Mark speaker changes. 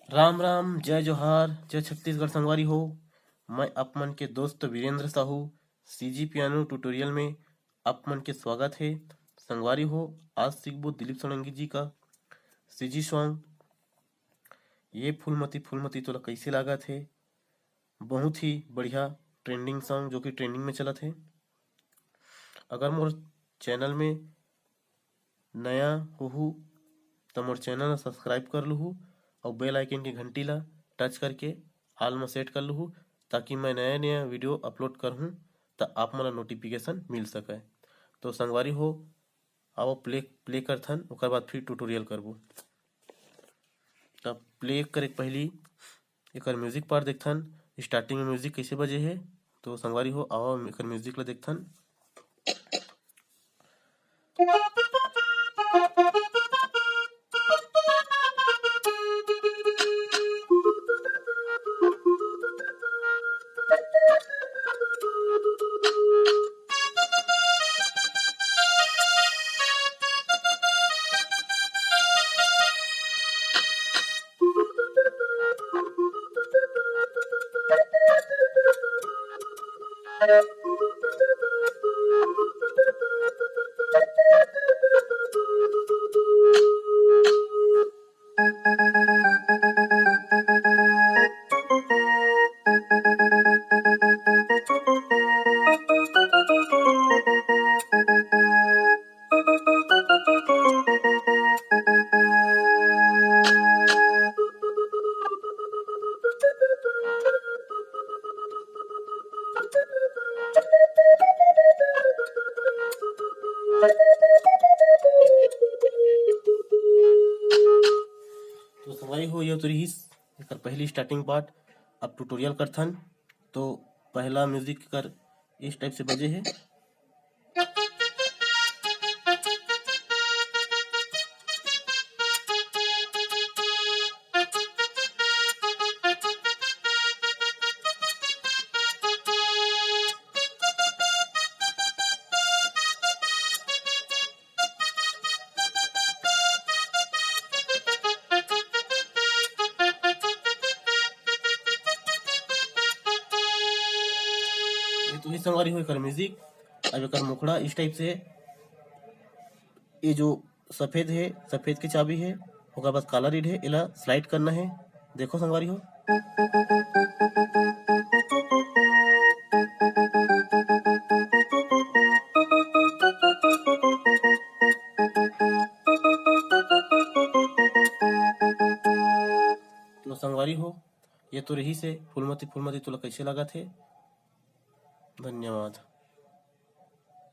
Speaker 1: राम राम, जय जोहार, जय छत्तीसगढ़ संगवारी हो। मैं आप मन के दोस्त Virendra Sahu CG piano tutorial में आप मन के स्वागत है। संगवारी हो, आज सीखबो दिलीप सोलंकी जी का सीजी सॉन्ग। ये फूलमती फूलमती तोला कैसे लागत है। बहुत ही बढ़िया ट्रेंडिंग सॉन्ग जो कि ट्रेंडिंग में चलत है। अगर मोर चैनल में नया होहू तो मोर चैनल ला सब्सक्राइब कर लूँ और बेल आइकन की घंटी ला टच करके ऑल में सेट कर लूँ, ताकि मैं नया नया वीडियो अपलोड करहूँ तो आप मन नोटिफिकेशन मिल सके। तो संगवारी हो, आओ प्ले करथन, ओकर बाद फिर ट्यूटोरियल करबो। तब प्ले करे पहली एकर म्यूजिक पार्ट देखथन, स्टार्टिंग में म्यूजिक कैसे बजे है। तो संगवारी हो, आओ एकर म्यूजिक ला देखथन। तो संगवारी हो, ये तो रही एकर पहली स्टार्टिंग पार्ट। अब ट्यूटोरियल करथन। तो पहला म्यूजिक कर इस टाइप से बजे है। ये तो ही संगवारी हो एकर म्यूजिक। अब एकर मुखड़ा इस टाइप से है। ये जो सफेद है, सफेद की चाबी है, ओकर बाद काला रीड है, एला स्लाइड करना है। देखो संगवारी हो, तो संगवारी हो, ये तो रही से फूलमती फूलमती तोला कैसे लागत है। धन्यवाद।